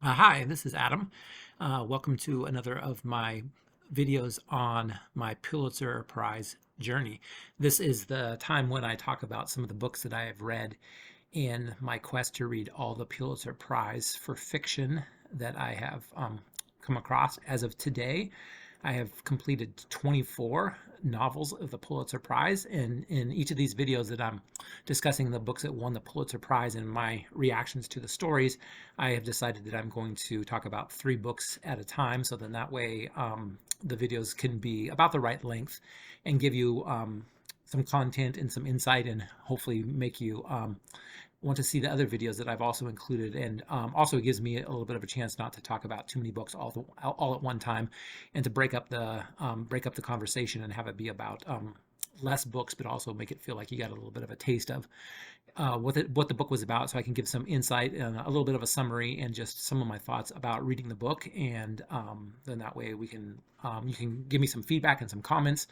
Hi, this is Adam. Welcome to another of my videos on my Pulitzer Prize journey. This is the time when I talk about some of the books that I have read in my quest to read all the Pulitzer Prize for fiction that I have come across. As of today, I have completed 24 novels of the Pulitzer Prize, and in each of these videos that I'm discussing the books that won the Pulitzer Prize and my reactions to the stories, I have decided that I'm going to talk about 3 books at a time, so then that way the videos can be about the right length and give you some content and some insight, and hopefully make you want to see the other videos that I've also included. And also it gives me a little bit of a chance not to talk about too many books all at one time, and to break up the conversation and have it be about less books, but also make it feel like you got a little bit of a taste of what the book was about, so I can give some insight and a little bit of a summary and just some of my thoughts about reading the book. And then that way we can you can give me some feedback and some comments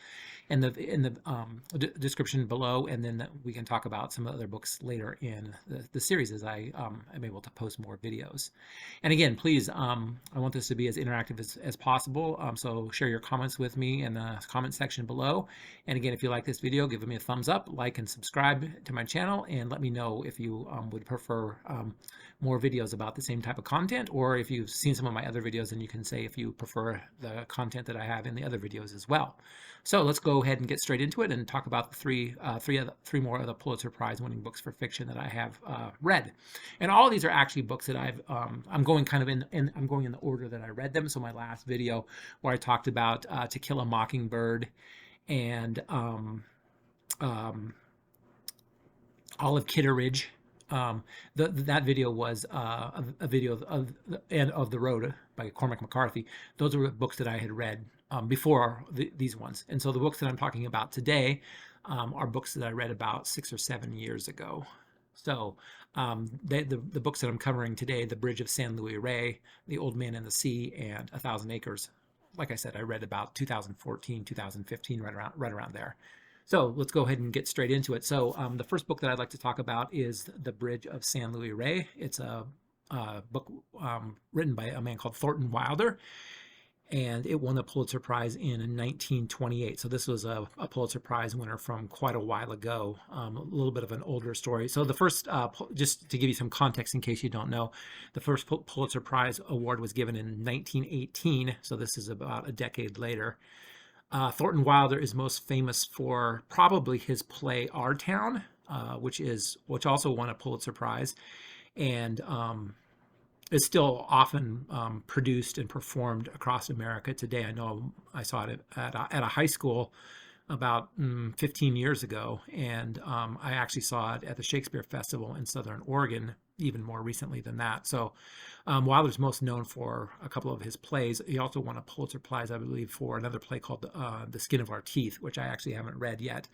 in the description below, and then we can talk about some other books later in the series as I am able to post more videos. And again, please, I want this to be as interactive as possible, so share your comments with me in the comment section below. And again, if you like this video, give me a thumbs up, like and subscribe to my channel, and let me know if you would prefer more videos about the same type of content, or if you've seen some of my other videos, and you can say if you prefer the content that I have in the other videos as well. So let's go ahead and get straight into it and talk about the three more of the Pulitzer Prize winning books for fiction that I have read. And all of these are actually books that I'm going kind of I'm going in the order that I read them. So my last video where I talked about To Kill a Mockingbird and Olive Kitteridge. That video was a video of the End of the Road by Cormac McCarthy. Those were books that I had read before these ones. And so the books that I'm talking about today are books that I read about 6 or 7 years ago. So the books that I'm covering today, The Bridge of San Luis Rey, The Old Man and the Sea, and 1,000 Acres, like I said, I read about 2014, 2015, right around there. So let's go ahead and get straight into it. So the first book that I'd like to talk about is The Bridge of San Luis Rey. It's a book written by a man called Thorton Wilder, and it won the Pulitzer Prize in 1928. So this was a Pulitzer Prize winner from quite a while ago, a little bit of an older story. So the first, just to give you some context in case you don't know, the first Pulitzer Prize award was given in 1918. So this is about a decade later. Thornton Wilder is most famous for probably his play Our Town, which also won a Pulitzer Prize, and is still often produced and performed across America today. I know I saw it at a high school about 15 years ago, and I actually saw it at the Shakespeare Festival in Southern Oregon even more recently than that. So Wilder's most known for a couple of his plays. He also won a Pulitzer Prize, I believe, for another play called The Skin of Our Teeth, which I actually haven't read yet.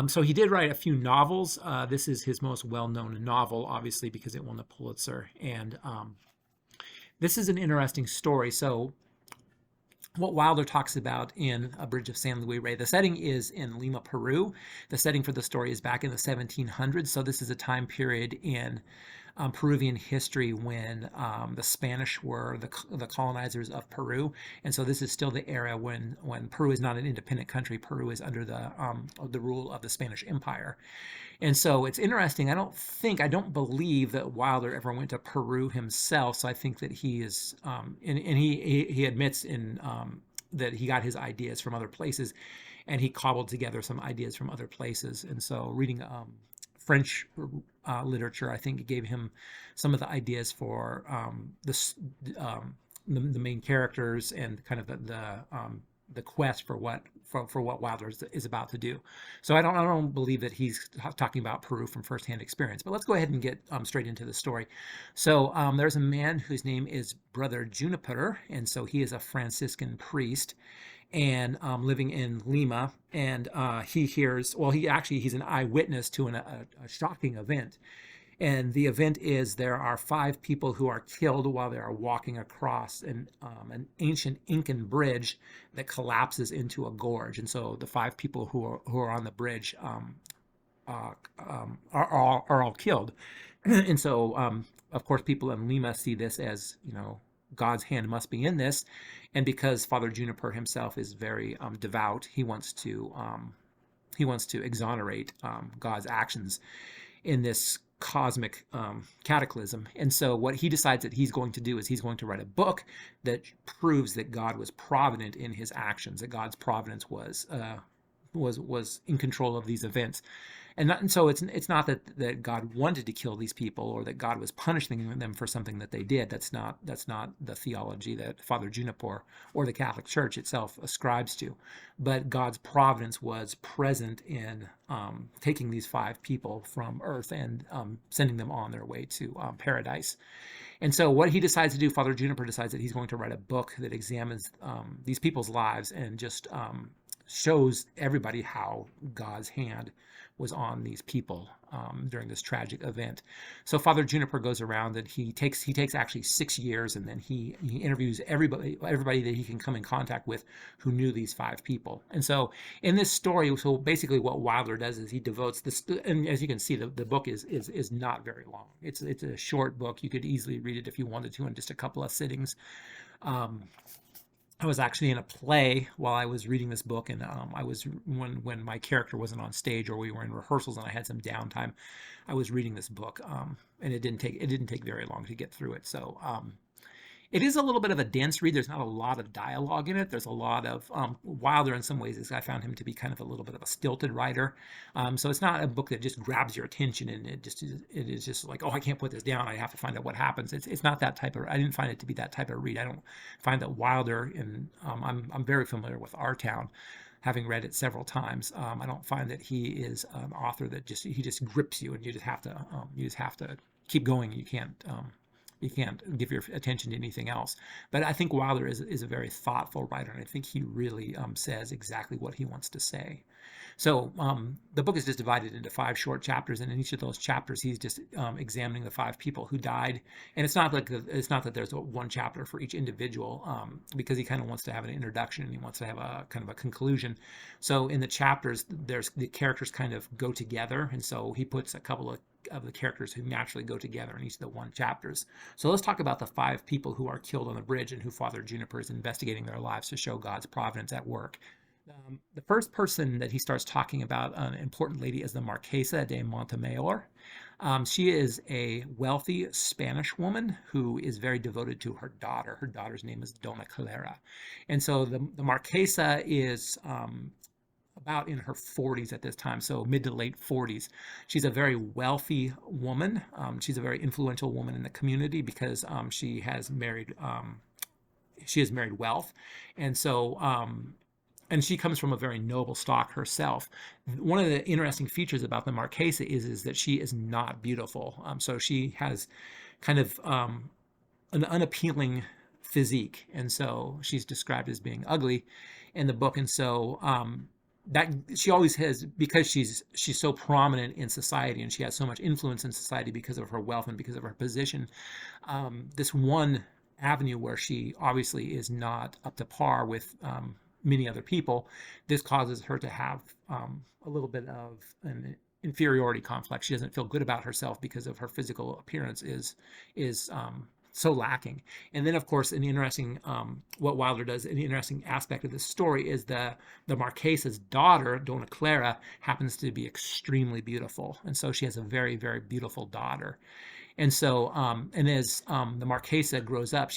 So he did write a few novels. This is his most well-known novel, obviously, because it won the Pulitzer. And this is an interesting story. So what Wilder talks about in A Bridge of San Luis Rey, the setting is in Lima, Peru. The setting for the story is back in the 1700s. So this is a time period in Peruvian history when the Spanish were the colonizers of Peru. And so this is still the era when Peru is not an independent country. Peru is under the rule of the Spanish Empire. And so it's interesting. I don't believe that Wilder ever went to Peru himself. So I think that he is, and he admits that he got his ideas from other places, and he cobbled together some ideas from other places. And so reading French literature, I think, gave him some of the ideas for the main characters and kind of the quest for what Wilder is about to do. So I don't believe that he's talking about Peru from firsthand experience. But let's go ahead and get straight into the story. So there's a man whose name is Brother Juniper, and so he is a Franciscan priest, and living in Lima, and he hears, well, he's an eyewitness to a shocking event. And the event is there are 5 people who are killed while they are walking across an ancient Incan bridge that collapses into a gorge. And so the 5 people who are on the bridge are all killed. And so of course, people in Lima see this as, God's hand must be in this, and because Father Juniper himself is very devout, he wants to exonerate God's actions in this cosmic cataclysm. And so what he decides that he's going to do is he's going to write a book that proves that God was provident in his actions, that God's providence was in control of these events. And so it's not that God wanted to kill these people or that God was punishing them for something that they did. That's not the theology that Father Juniper or the Catholic Church itself ascribes to. But God's providence was present in taking these 5 people from earth and sending them on their way to paradise. And so what he decides to do, Father Juniper decides that he's going to write a book that examines these people's lives and just shows everybody how God's hand was on these people during this tragic event. So Father Juniper goes around and he takes actually 6 years, and then he interviews everybody that he can come in contact with who knew these 5 people. And so in this story, so basically what Wilder does is he devotes this, and as you can see, the book is not very long. It's a short book. You could easily read it if you wanted to in just a couple of sittings. I was actually in a play while I was reading this book, and I was when my character wasn't on stage or we were in rehearsals and I had some downtime, I was reading this book, and it didn't take very long to get through it. So it is a little bit of a dense read. There's not a lot of dialogue in it. There's a lot of Wilder in some ways. I found him to be kind of a little bit of a stilted writer. So it's not a book that just grabs your attention and it is just like, oh, I can't put this down. I have to find out what happens. It's not that type of. I didn't find it to be that type of read. I don't find that Wilder, and I'm very familiar with Our Town, having read it several times. I don't find that he is an author that he just grips you and you just have to keep going. You can't give your attention to anything else. But I think Wilder is a very thoughtful writer, and I think he really says exactly what he wants to say. So the book is just divided into 5 short chapters, and in each of those chapters, he's just examining the 5 people who died. And it's not that there's one chapter for each individual, because he kind of wants to have an introduction and he wants to have a kind of a conclusion. So in the chapters, the characters kind of go together, and so he puts a couple of the characters who naturally go together in each of the 1 chapters. So let's talk about the 5 people who are killed on the bridge and who Father Juniper is investigating their lives to show God's providence at work. The first person that he starts talking about, an important lady, is the Marquesa de Montemayor. She is a wealthy Spanish woman who is very devoted to her daughter. Her daughter's name is Dona Clara. And so the Marquesa is about in her 40s at this time, so mid to late 40s. She's a very wealthy woman. She's a very influential woman in the community because she has married wealth, and so and she comes from a very noble stock herself. One of the interesting features about the Marquesa is that she is not beautiful. So she has kind of an unappealing physique, and so she's described as being ugly in the book. And so that she always has, because she's so prominent in society and she has so much influence in society because of her wealth and because of her position, this one avenue where she obviously is not up to par with many other people, this causes her to have a little bit of an inferiority complex. She doesn't feel good about herself because of her physical appearance is so lacking. And then, of course, an interesting, what Wilder does, an interesting aspect of this story is the Marquesa's daughter, Dona Clara, happens to be extremely beautiful. And so she has a very, very beautiful daughter. And so, and as the Marquesa grows up,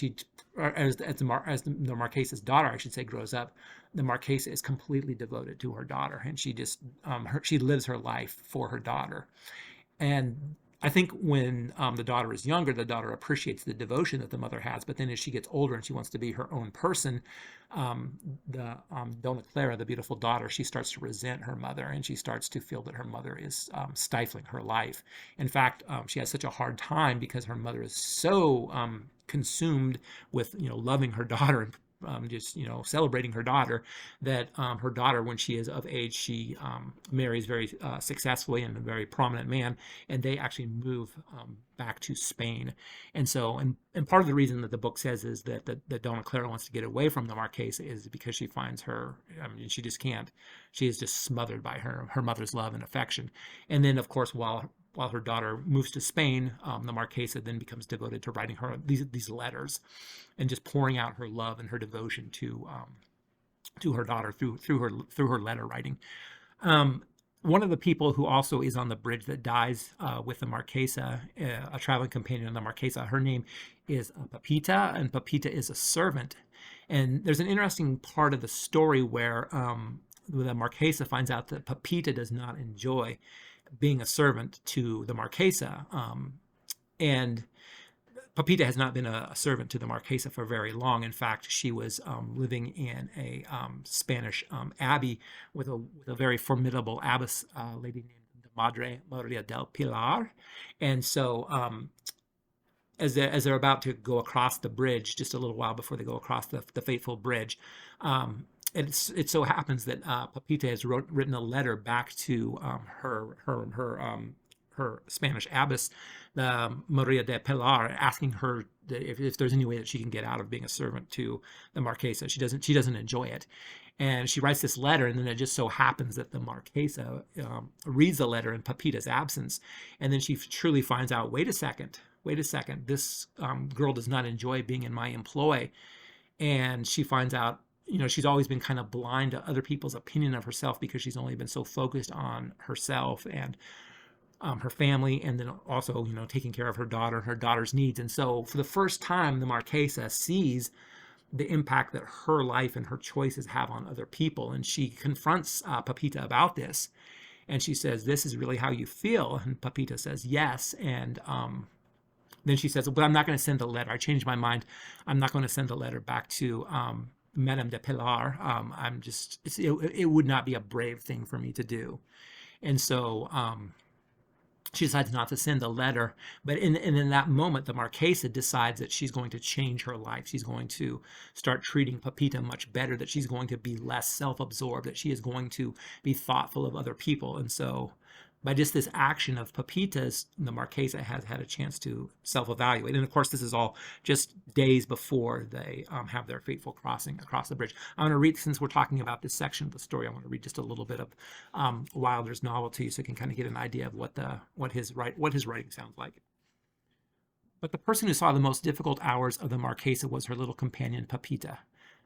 as the Marquesa's daughter, I should say, grows up, the Marquesa is completely devoted to her daughter, and she just she lives her life for her daughter. And I think when the daughter is younger, the daughter appreciates the devotion that the mother has. But then as she gets older and she wants to be her own person, the Dona Clara, the beautiful daughter, she starts to resent her mother, and she starts to feel that her mother is stifling her life. In fact, she has such a hard time because her mother is so consumed with loving her daughter and just celebrating her daughter, that her daughter, when she is of age, she marries very successfully and a very prominent man, and they actually move back to Spain. And so, and part of the reason that the book says is that Dona Clara wants to get away from the Marquesa is because she finds her, she just can't. She is just smothered by her mother's love and affection. And then, of course, while while her daughter moves to Spain, the Marquesa then becomes devoted to writing her these letters and just pouring out her love and her devotion to her daughter through her letter writing. Um, One of the people who also is on the bridge that dies with the Marquesa, a traveling companion of the Marquesa, her name is Pepita, and Pepita is a servant. And there's an interesting part of the story where the Marquesa finds out that Pepita does not enjoy being a servant to the Marquesa. And Pepita has not been a servant to the Marquesa for very long. In fact, she was living in a Spanish abbey with a very formidable abbess, lady named Madre Maria del Pilar. And so as they're about to go across the bridge, just a little while before they go across the fateful bridge, it so happens that Pepita has written a letter back to her Spanish abbess, Maria de Pilar, asking her if there's any way that she can get out of being a servant to the Marquesa. She doesn't enjoy it. And she writes this letter, and then it just so happens that the Marquesa reads the letter in Pepita's absence. And then she truly finds out, wait a second, this girl does not enjoy being in my employ. And she finds out, she's always been kind of blind to other people's opinion of herself because she's only been so focused on herself and her family, and then also, taking care of her daughter and her daughter's needs. And so for the first time, the Marquesa sees the impact that her life and her choices have on other people. And she confronts Pepita about this. And she says, this is really how you feel? And Pepita says, yes. And then she says, but I'm not going to send a letter. I changed my mind. I'm not going to send a letter back to Madame de Pilar. It would not be a brave thing for me to do. And so she decides not to send a letter. But in that moment, the Marquesa decides that she's going to change her life. She's going to start treating Pepita much better, that she's going to be less self-absorbed, that she is going to be thoughtful of other people. And so by just this action of Pepita's, the Marquesa has had a chance to self-evaluate. And of course, this is all just days before they have their fateful crossing across the bridge. I'm going to read, since we're talking about this section of the story, I want to read just a little bit of Wilder's novel to you, so you can kind of get an idea of what his writing sounds like. But the person who saw the most difficult hours of the Marquesa was her little companion, Pepita.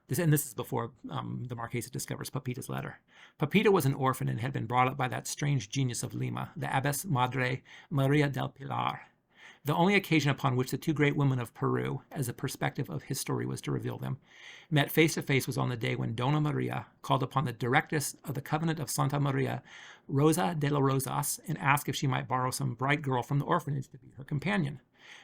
This is before the Marquesa discovers Pepita's letter. Pepita was an orphan and had been brought up by that strange genius of Lima, the Abbess Madre Maria del Pilar. The only occasion upon which the two great women of Peru, as a perspective of history was to reveal them, met face to face was on the day when Dona Maria called upon the directress of the convent of Santa Maria, Rosa de las Rosas, and asked if she might borrow some bright girl from the orphanage to be her companion.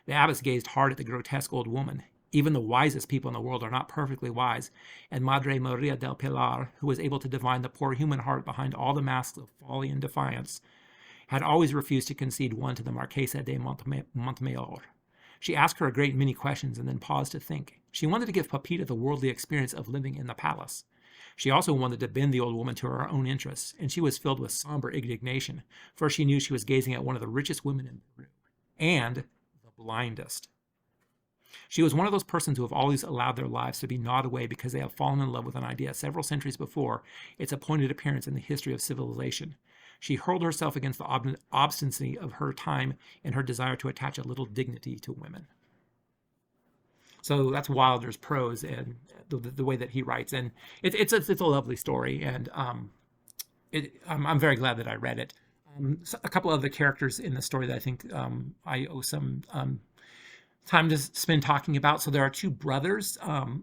The abbess gazed hard at the grotesque old woman. Even the wisest people in the world are not perfectly wise, and Madre Maria del Pilar, who was able to divine the poor human heart behind all the masks of folly and defiance, had always refused to concede one to the Marquesa de Montemayor. She asked her a great many questions and then paused to think. She wanted to give Pepita the worldly experience of living in the palace. She also wanted to bend the old woman to her own interests, and she was filled with somber indignation, for she knew she was gazing at one of the richest women in Peru, and the blindest. She was one of those persons who have always allowed their lives to be gnawed away because they have fallen in love with an idea several centuries before its appointed appearance in the history of civilization. She hurled herself against the obstinacy of her time and her desire to attach a little dignity to women. So that's Wilder's prose and the way that he writes, and it's a lovely story, and I'm very glad that I read it. So a couple of the characters in the story that I think I owe some time to spend talking about. So there are two brothers,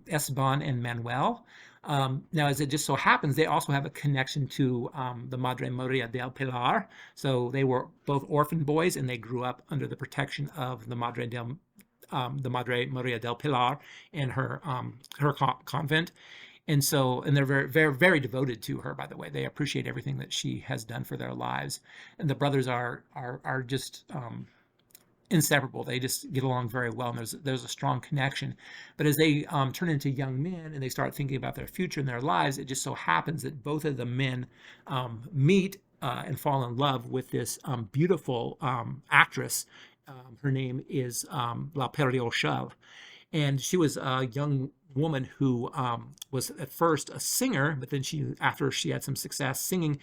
Esteban and Manuel. Now, as it just so happens, they also have a connection to the Madre Maria del Pilar. So they were both orphan boys, and they grew up under the protection of the Madre Maria del Pilar and her convent. And they're very, very, very devoted to her, by the way. They appreciate everything that she has done for their lives. And the brothers are just inseparable. They just get along very well, and there's a strong connection. But as they turn into young men and they start thinking about their future and their lives, it just so happens that both of the men meet and fall in love with this beautiful actress. Her name is La Perriochelle. And she was a young woman who was at first a singer, but then after she had some success singing,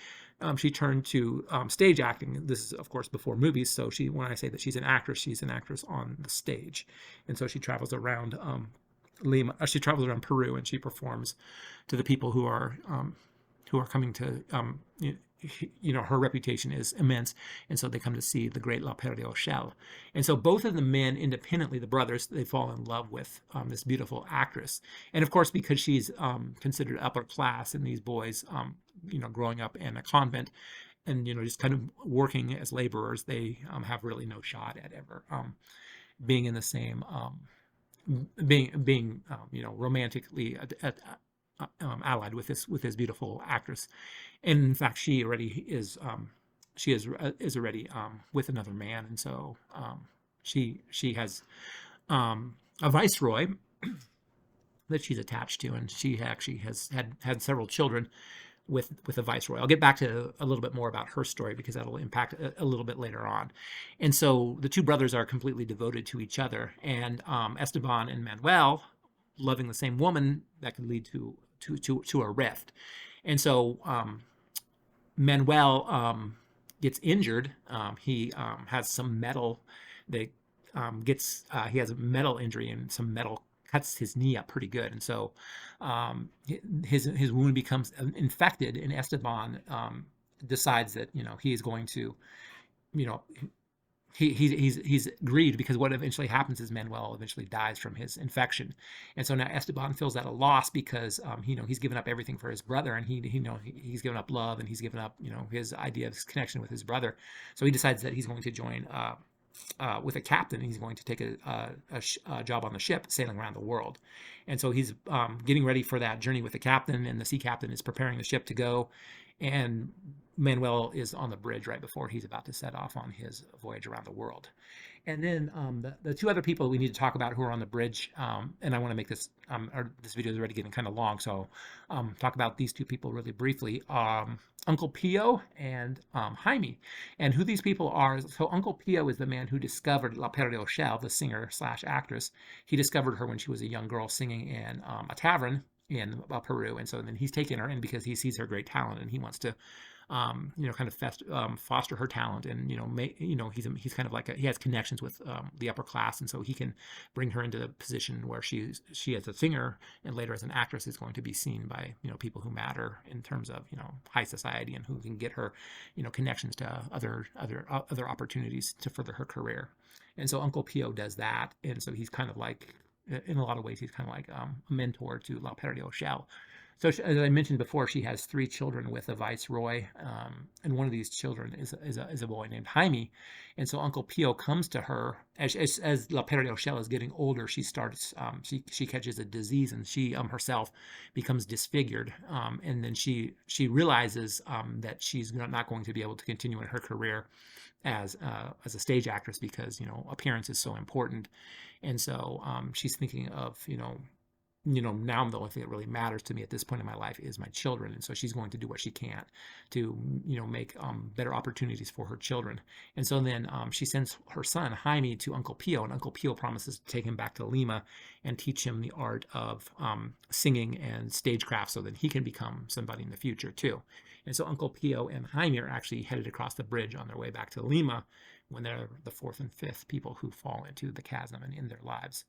she turned to stage acting. This is, of course, before movies. So when I say that she's an actress on the stage. And so she travels around Lima. She travels around Peru, and she performs to the people who are coming to. Her reputation is immense, and so they come to see the great La Perle Shell. And so both of the men independently, the brothers, they fall in love with this beautiful actress. And of course, because she's considered upper class, and these boys, growing up in a convent and, just kind of working as laborers, they have really no shot at ever being in the same, romantically allied with this beautiful actress. And in fact, she is already with another man, and so she has a viceroy that she's attached to, and she actually has had several children with a viceroy. I'll get back to a little bit more about her story because that'll impact a little bit later on. And so the two brothers are completely devoted to each other, and Esteban and Manuel, loving the same woman, that could lead to a rift. And so Manuel gets injured. He has some metal that he has a metal injury, and some metal cuts his knee up pretty good. And so his wound becomes infected, and Esteban decides that he's going to he's grieved, because what eventually happens is Manuel eventually dies from his infection. And so now Esteban feels that a loss, because he's given up everything for his brother, and he's given up love, and he's given up his idea of his connection with his brother. So he decides that he's going to join with a captain. He's going to take a job on the ship sailing around the world. And so he's getting ready for that journey with the captain, and the sea captain is preparing the ship to go. And Manuel is on the bridge right before he's about to set off on his voyage around the world. And then the two other people we need to talk about who are on the bridge, and I want to make this, this video is already getting kind of long, so talk about these two people really briefly. Uncle Pio and Jaime. And who these people are, so Uncle Pio is the man who discovered La Perle Shell, the singer slash actress. He discovered her when she was a young girl singing in a tavern in Peru, and so then he's taken her in because he sees her great talent, and he wants to kind of foster her talent, and he's kind of like he has connections with the upper class, and so he can bring her into a position where she as a singer and later as an actress is going to be seen by people who matter in terms of high society, and who can get her connections to other opportunities to further her career. And so Uncle Pio does that, and so he's kind of like, in a lot of ways, he's kind of like a mentor to La Perle Shell. So as I mentioned before, she has 3 children with a viceroy, and one of these children is a boy named Jaime. And so Uncle Pio comes to her as La Perle Shell is getting older. She starts she catches a disease, and she herself becomes disfigured, and then she realizes that she's not going to be able to continue in her career as a stage actress, because appearance is so important. And so she's thinking of now the only thing that really matters to me at this point in my life is my children. And so she's going to do what she can to, make better opportunities for her children. And so then she sends her son, Jaime, to Uncle Pio, and Uncle Pio promises to take him back to Lima and teach him the art of singing and stagecraft, so that he can become somebody in the future too. And so Uncle Pio and Jaime are actually headed across the bridge on their way back to Lima, when they're the 4th and 5th people who fall into the chasm and in their lives.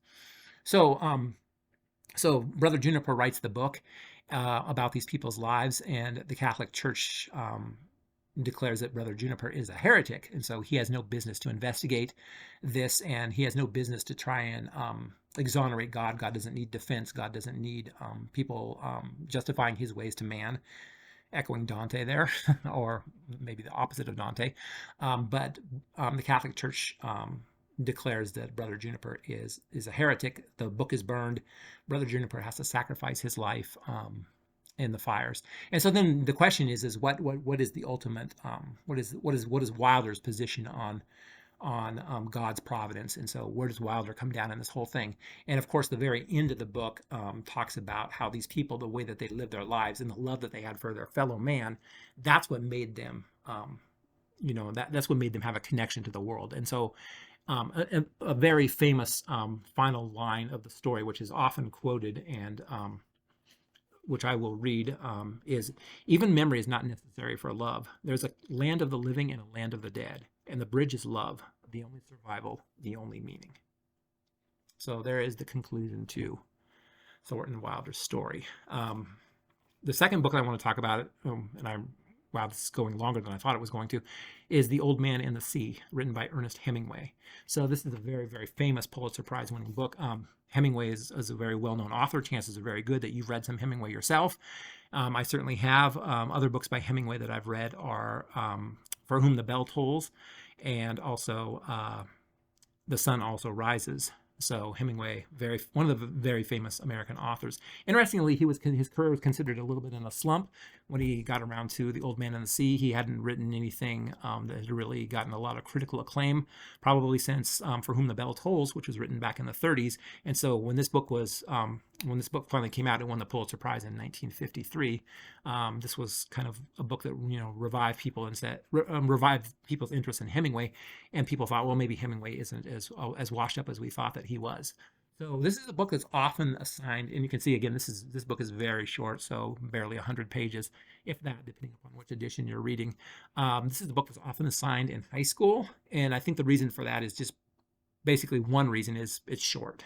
So Brother Juniper writes the book about these people's lives, and the Catholic Church declares that Brother Juniper is a heretic, and so he has no business to investigate this, and he has no business to try and exonerate God. God doesn't need defense. God doesn't need people justifying his ways to man, echoing Dante there, or maybe the opposite of Dante. But the Catholic Church declares that Brother Juniper is a heretic. The book is burned. Brother Juniper has to sacrifice his life in the fires. And so then the question is what is the ultimate? What is Wilder's position on God's providence? And so where does Wilder come down in this whole thing? And of course, the very end of the book talks about how these people, the way that they lived their lives and the love that they had for their fellow man, that's what made them, that's what made them have a connection to the world. And so A very famous final line of the story, which is often quoted and which I will read, is even memory is not necessary for love. There's a land of the living and a land of the dead, and the bridge is love, the only survival, the only meaning. So there is the conclusion to Thornton Wilder's story. The second book I want to talk about, wow, this is going longer than I thought it was going to, is The Old Man and the Sea, written by Ernest Hemingway. So this is a very, very famous Pulitzer Prize winning book. Hemingway is a very well-known author. Chances are very good that you've read some Hemingway yourself. I certainly have. Other books by Hemingway that I've read are For Whom the Bell Tolls, and also The Sun Also Rises. So Hemingway, one of the very famous American authors. Interestingly, his career was considered a little bit in a slump when he got around to The Old Man and the Sea. He hadn't written anything that had really gotten a lot of critical acclaim, probably since For Whom the Bell Tolls, which was written back in the 30s. And so when this book finally came out, it won the Pulitzer Prize in 1953. This was kind of a book that revived people's interest in Hemingway, and people thought, well, maybe Hemingway isn't as washed up as we thought that he was. So this is a book that's often assigned, and you can see again, this book is very short, so barely 100 pages, if that, depending upon which edition you're reading. This is a book that's often assigned in high school, and I think the reason for that is just basically one reason is it's short.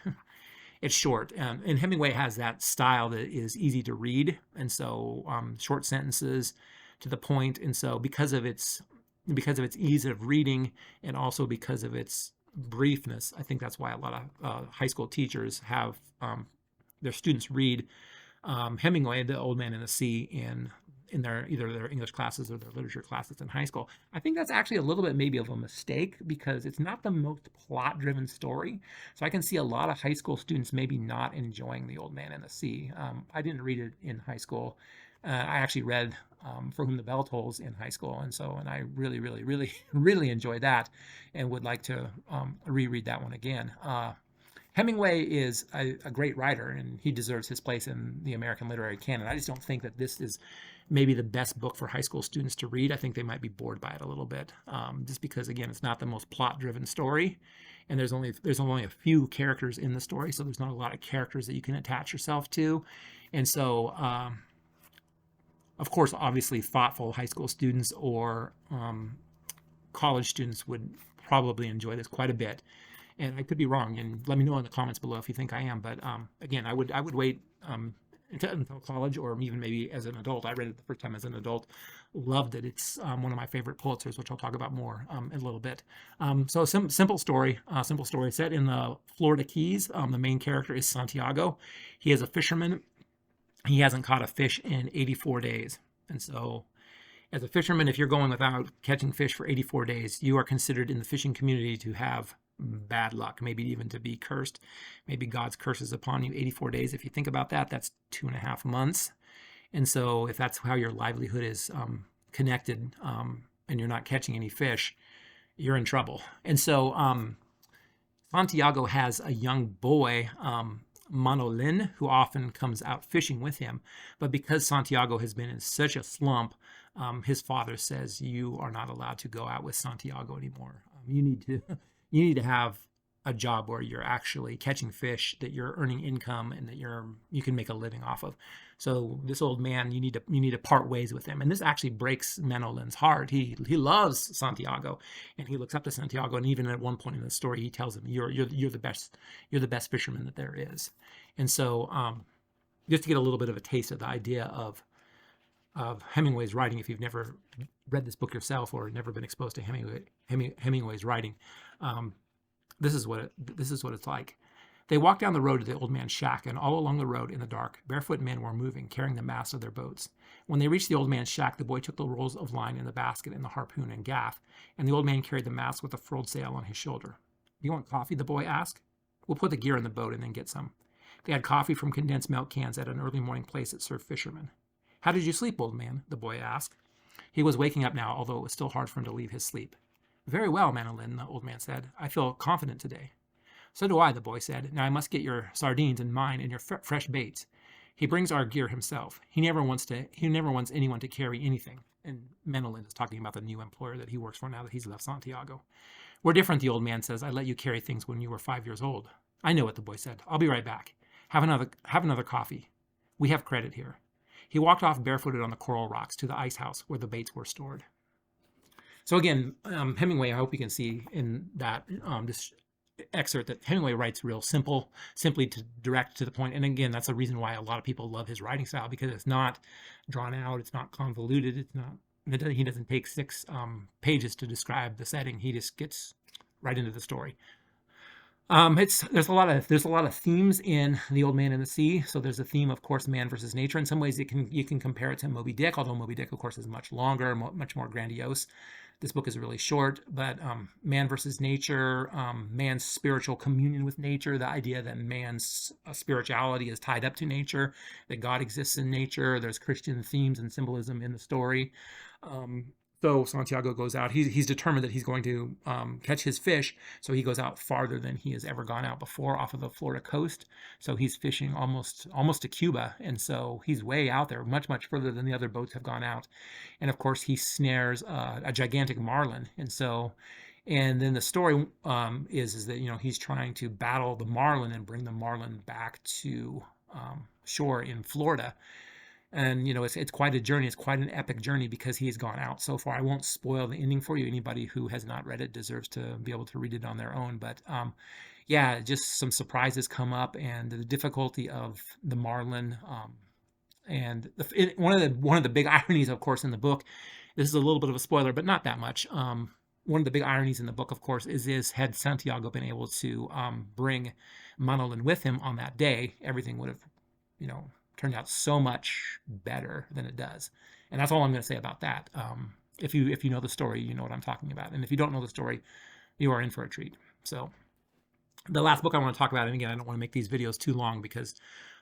It's short, and Hemingway has that style that is easy to read, and so short sentences to the point, and so because of its ease of reading, and also because of its briefness, I think that's why a lot of high school teachers have their students read Hemingway, The Old Man and the Sea, in either their English classes or their literature classes in high school. I think that's actually a little bit maybe of a mistake, because it's not the most plot-driven story. So I can see a lot of high school students maybe not enjoying The Old Man and the Sea. I didn't read it in high school. I actually read For Whom the Bell Tolls in high school, and I really, really, really, really enjoyed that, and would like to reread that one again. Hemingway is a great writer, and he deserves his place in the American literary canon. I just don't think that this is maybe the best book for high school students to read. I think they might be bored by it a little bit, just because, again, it's not the most plot-driven story, and there's only a few characters in the story, so there's not a lot of characters that you can attach yourself to, and so of course, obviously, thoughtful high school students or college students would probably enjoy this quite a bit. And I could be wrong, and let me know in the comments below if you think I am. But again, I would wait until college, or even maybe as an adult. I read it the first time as an adult, loved it. It's one of my favorite Pulitzers, which I'll talk about more in a little bit. So simple story set in the Florida Keys. The main character is Santiago. He is a fisherman. He hasn't caught a fish in 84 days. And so as a fisherman, if you're going without catching fish for 84 days, you are considered in the fishing community to have bad luck, maybe even to be cursed. Maybe God's curse is upon you. 84 days, if you think about that, that's 2.5 months. And so if that's how your livelihood is connected, and you're not catching any fish, you're in trouble. And so Santiago has a young boy, Manolin, who often comes out fishing with him. But because Santiago has been in such a slump, his father says, you are not allowed to go out with Santiago anymore. You need to have a job where you're actually catching fish, that you're earning income, and that you can make a living off of. So this old man, you need to part ways with him. And this actually breaks Manolin's heart. He loves Santiago, and he looks up to Santiago. And even at one point in the story, he tells him, "You're the best fisherman that there is." And so, just to get a little bit of a taste of the idea of Hemingway's writing, if you've never read this book yourself or never been exposed to Hemingway's writing, this is what it's like. They walked down the road to the old man's shack, and all along the road in the dark, barefoot men were moving, carrying the masts of their boats. When they reached the old man's shack, the boy took the rolls of line in the basket and the harpoon and gaff, and the old man carried the mast with the furled sail on his shoulder. "Do you want coffee?" the boy asked. "We'll put the gear in the boat and then get some." They had coffee from condensed milk cans at an early morning place that served fishermen. "How did you sleep, old man?" the boy asked. He was waking up now, although it was still hard for him to leave his sleep. "Very well, Manolin," the old man said. "I feel confident today." "So do I," the boy said. "Now I must get your sardines and mine and your fresh baits. He brings our gear himself. He never wants anyone to carry anything." And Manolin is talking about the new employer that he works for now that he's left Santiago. We're different, the old man says. I let you carry things when you were 5 years old. I know what the boy said. I'll be right back. Have another coffee. We have credit here. He walked off barefooted on the coral rocks to the ice house where the baits were stored. So again, Hemingway, I hope you can see in that this excerpt that Hemingway writes real simply to direct to the point. And again, that's the reason why a lot of people love his writing style, because it's not drawn out, it's not convoluted, he doesn't take 6 pages to describe the setting. He just gets right into the story. There's a lot of themes in The Old Man and the Sea. So there's a theme, of course, man versus nature. In some ways, you can compare it to Moby Dick, although Moby Dick, of course, is much longer, much more grandiose. This book is really short, but man versus nature, man's spiritual communion with nature, the idea that man's spirituality is tied up to nature, that God exists in nature. There's Christian themes and symbolism in the story. So Santiago goes out. He's determined that he's going to catch his fish. So he goes out farther than he has ever gone out before, off of the Florida coast. So he's fishing almost to Cuba, and so he's way out there, much further than the other boats have gone out. And of course, he snares a gigantic marlin. And then the story is that he's trying to battle the marlin and bring the marlin back to shore in Florida. And it's quite a journey. It's quite an epic journey because he's gone out so far. I won't spoil the ending for you. Anybody who has not read it deserves to be able to read it on their own. But yeah, just some surprises come up, and the difficulty of the marlin. And one of the big ironies, of course, in the book. This is a little bit of a spoiler, but not that much. One of the big ironies in the book, of course, is had Santiago been able to bring Manolin with him on that day, everything would have, turned out so much better than it does. And that's all I'm going to say about that. If you know the story, you know what I'm talking about. And if you don't know the story, you are in for a treat. So the last book I want to talk about, and again, I don't want to make these videos too long because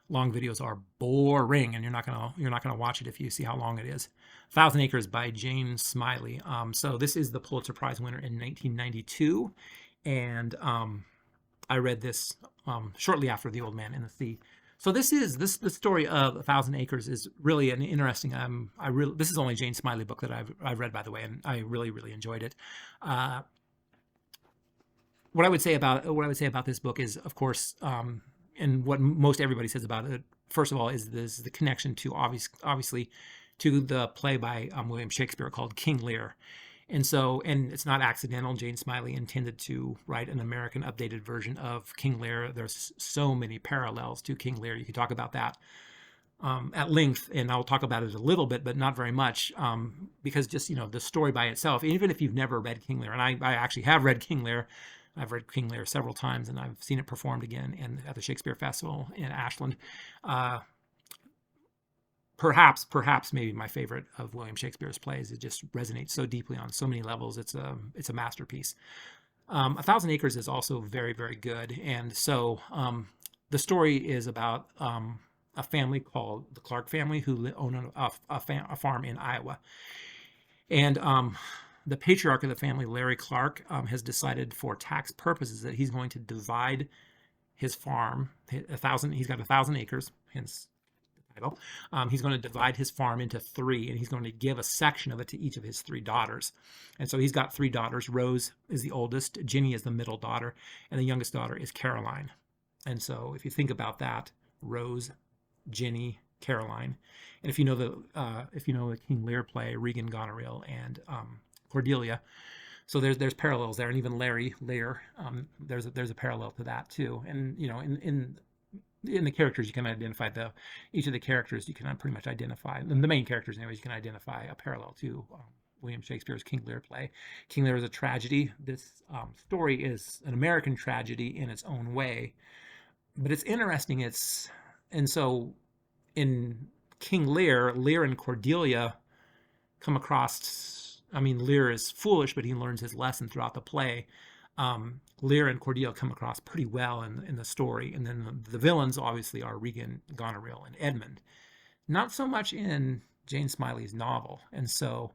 long videos are boring, and you're not gonna watch it if you see how long it is. 1,000 Acres by Jane Smiley. So this is the Pulitzer Prize winner in 1992, and I read this shortly after The Old Man and the Sea. So the story of 1,000 Acres is really an interesting. This is only a Jane Smiley book that I've read, by the way, and I really enjoyed it. What I would say about this book is, of course, and what most everybody says about it, first of all, is the connection to obviously to the play by William Shakespeare called King Lear. And it's not accidental. Jane Smiley intended to write an American updated version of King Lear. There's so many parallels to King Lear. You could talk about that at length, and I'll talk about it a little bit, but not very much, because just, the story by itself, even if you've never read King Lear, and I actually have read King Lear. I've read King Lear several times, and I've seen it performed again at the Shakespeare Festival in Ashland. Perhaps maybe my favorite of William Shakespeare's plays. It just resonates so deeply on so many levels. It's a masterpiece. 1,000 Acres is also very good, and so the story is about a family called the Clark family who own a farm in Iowa, and the patriarch of the family, Larry Clark, has decided for tax purposes that he's going to divide his farm. He's got 1,000 acres, hence the title. He's going to divide his farm into 3, and he's going to give a section of it to each of his 3 daughters. And so he's got 3 daughters. Rose is the oldest, Ginny is the middle daughter, and the youngest daughter is Caroline. And so if you think about that, Rose, Ginny, Caroline, and if you know the King Lear play, Regan Goneril and Cordelia, so there's parallels there, and even Larry Lear, there's a parallel to that too. And in the characters, you can identify each of the characters. You can pretty much identify, and the main characters, anyways. You can identify a parallel to William Shakespeare's King Lear play. King Lear is a tragedy. This story is an American tragedy in its own way, but it's interesting. And so in King Lear, Lear and Cordelia come across. I mean, Lear is foolish, but he learns his lesson throughout the play. Lear and Cordelia come across pretty well in the story. And then the villains, obviously, are Regan, Goneril, and Edmund. Not so much in Jane Smiley's novel. And so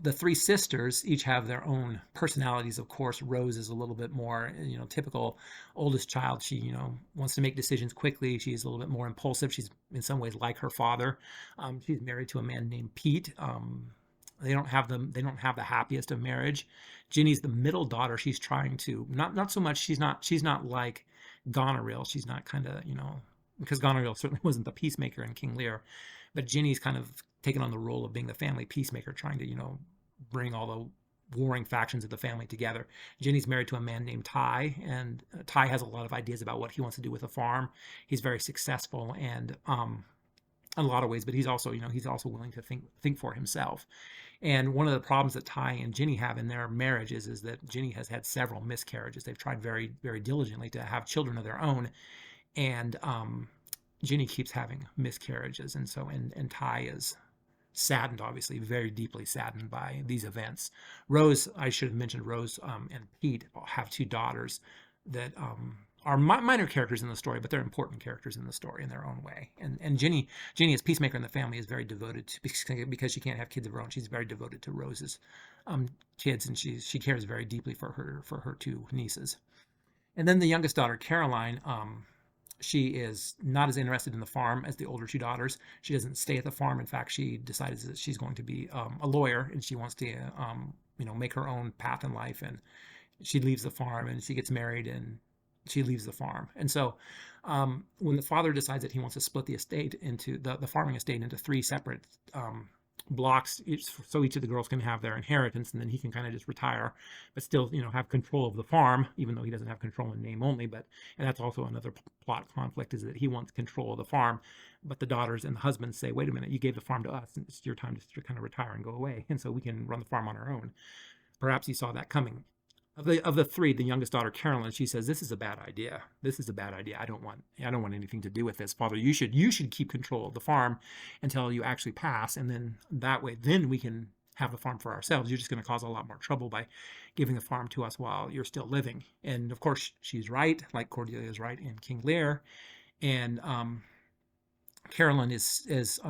the 3 sisters each have their own personalities. Of course, Rose is a little bit more, typical oldest child. She, wants to make decisions quickly. She's a little bit more impulsive. She's in some ways like her father. She's married to a man named Pete. they don't have the happiest of marriage. Ginny's the middle daughter. She's trying to not so much. She's not like Goneril. She's not kind of, because Goneril certainly wasn't the peacemaker in King Lear, but Ginny's kind of taken on the role of being the family peacemaker, trying to bring all the warring factions of the family together. Ginny's married to a man named Ty, and Ty has a lot of ideas about what he wants to do with the farm. He's very successful and in a lot of ways, but he's also willing to think for himself. And one of the problems that Ty and Ginny have in their marriage is that Ginny has had several miscarriages. They've tried very, very diligently to have children of their own, and Ginny keeps having miscarriages, and Ty is saddened, obviously, very deeply saddened by these events. Rose, I should have mentioned, Rose and Pete have two daughters that are minor characters in the story, but they're important characters in the story in their own way. And Ginny, as peacemaker in the family, is very devoted to, because she can't have kids of her own. She's very devoted to Rose's kids, and she cares very deeply for her two nieces. And then the youngest daughter, Caroline, she is not as interested in the farm as the older two daughters. She doesn't stay at the farm. In fact, she decides that she's going to be a lawyer, and she wants to make her own path in life. And she leaves the farm, and she gets married, and she leaves the farm. And so when the father decides that he wants to split the estate into the farming estate into three separate blocks, so each of the girls can have their inheritance, and then he can kind of just retire, but still have control of the farm, even though he doesn't have control in name only. And that's also another plot conflict, is that he wants control of the farm, but the daughters and the husband say, wait a minute, you gave the farm to us, and it's your time to kind of retire and go away, and so we can run the farm on our own. Perhaps he saw that coming. Of the three, the youngest daughter, Carolyn, she says, this is a bad idea. This is a bad idea. I don't want anything to do with this. Father, you should keep control of the farm until you actually pass, and then that way, then we can have the farm for ourselves. You're just going to cause a lot more trouble by giving the farm to us while you're still living. And of course, she's right, like Cordelia is right in King Lear. And Carolyn is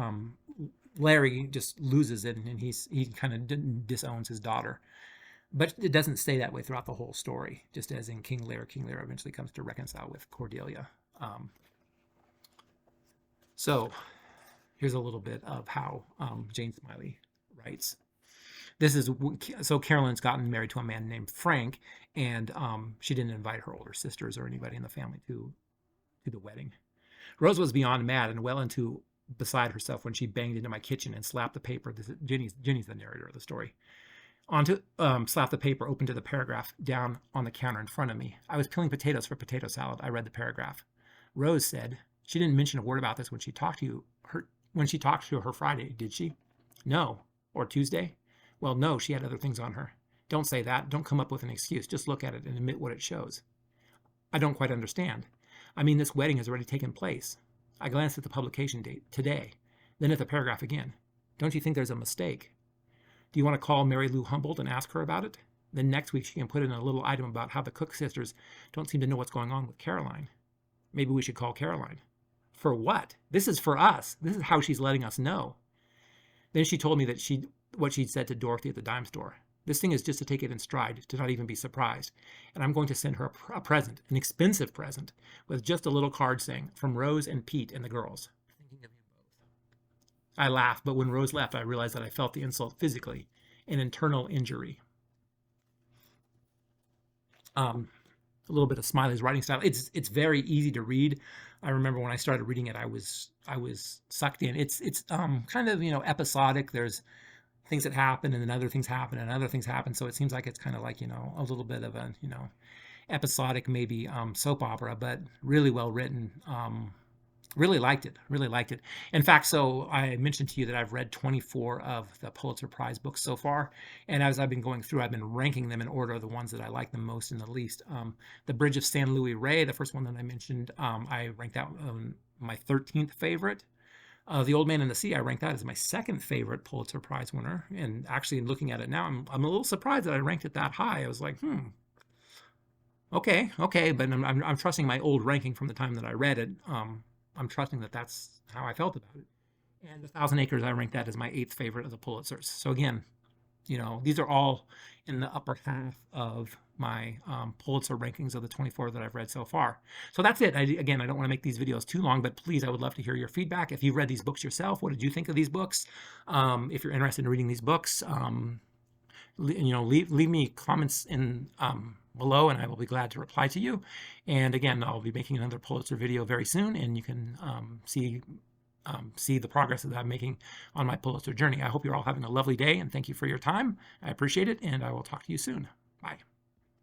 Larry just loses it, and he kind of disowns his daughter. But it doesn't stay that way throughout the whole story, just as in King Lear. King Lear eventually comes to reconcile with Cordelia. So here's a little bit of how Jane Smiley writes. So Carolyn's gotten married to a man named Frank, and she didn't invite her older sisters or anybody in the family to the wedding. Rose was beyond mad and well into beside herself when she banged into my kitchen and slapped the paper. Ginny's the narrator of the story. Slapped the paper open to the paragraph down on the counter in front of me. I was peeling potatoes for potato salad. I read the paragraph. Rose said, she didn't mention a word about this when she talked to her Friday, did she? No. Or Tuesday? Well, no, she had other things on her. Don't say that. Don't come up with an excuse. Just look at it and admit what it shows. I don't quite understand. I mean, this wedding has already taken place. I glanced at the publication date, today, then at the paragraph again. Don't you think there's a mistake? Do you want to call Mary Lou Humboldt and ask her about it? Then next week she can put in a little item about how the Cook sisters don't seem to know what's going on with Caroline. Maybe we should call Caroline. For what? This is for us. This is how she's letting us know. Then she told me that what she'd said to Dorothy at the dime store. This thing is just to take it in stride, to not even be surprised. And I'm going to send her a present, an expensive present, with just a little card saying, from Rose and Pete and the girls. Thinking of you both. I laughed, but when Rose left, I realized that I felt the insult physically, an internal injury. A little bit of Smiley's writing style. It's very easy to read. I remember when I started reading it, I was sucked in. It's kind of episodic. There's things that happen, and then other things happen, and other things happen. So it seems like it's kind of like a little bit of a episodic, maybe soap opera, but really well written. Really liked it. In fact, so I mentioned to you that I've read 24 of the Pulitzer Prize books so far. And as I've been going through, I've been ranking them in order of the ones that I like the most and the least. The Bridge of San Luis Rey, the first one that I mentioned, I ranked out my 13th favorite. The Old Man and the Sea, I ranked that as my second favorite Pulitzer Prize winner. And actually looking at it now, I'm a little surprised that I ranked it that high. I was like, okay. But I'm trusting my old ranking from the time that I read it. I'm trusting that that's how I felt about it. And 1,000 Acres, I ranked that as my 8th favorite of the Pulitzers. So again, These are all in the upper half of my Pulitzer rankings of the 24 that I've read so far. So that's it. Again, I don't want to make these videos too long, but please, I would love to hear your feedback. If you've read these books yourself, what did you think of these books? If you're interested in reading these books, leave me comments in below, and I will be glad to reply to you. And again, I'll be making another Pulitzer video very soon, and you can see the progress that I'm making on my Pulitzer journey. I hope you're all having a lovely day, and thank you for your time. I appreciate it, and I will talk to you soon. Bye.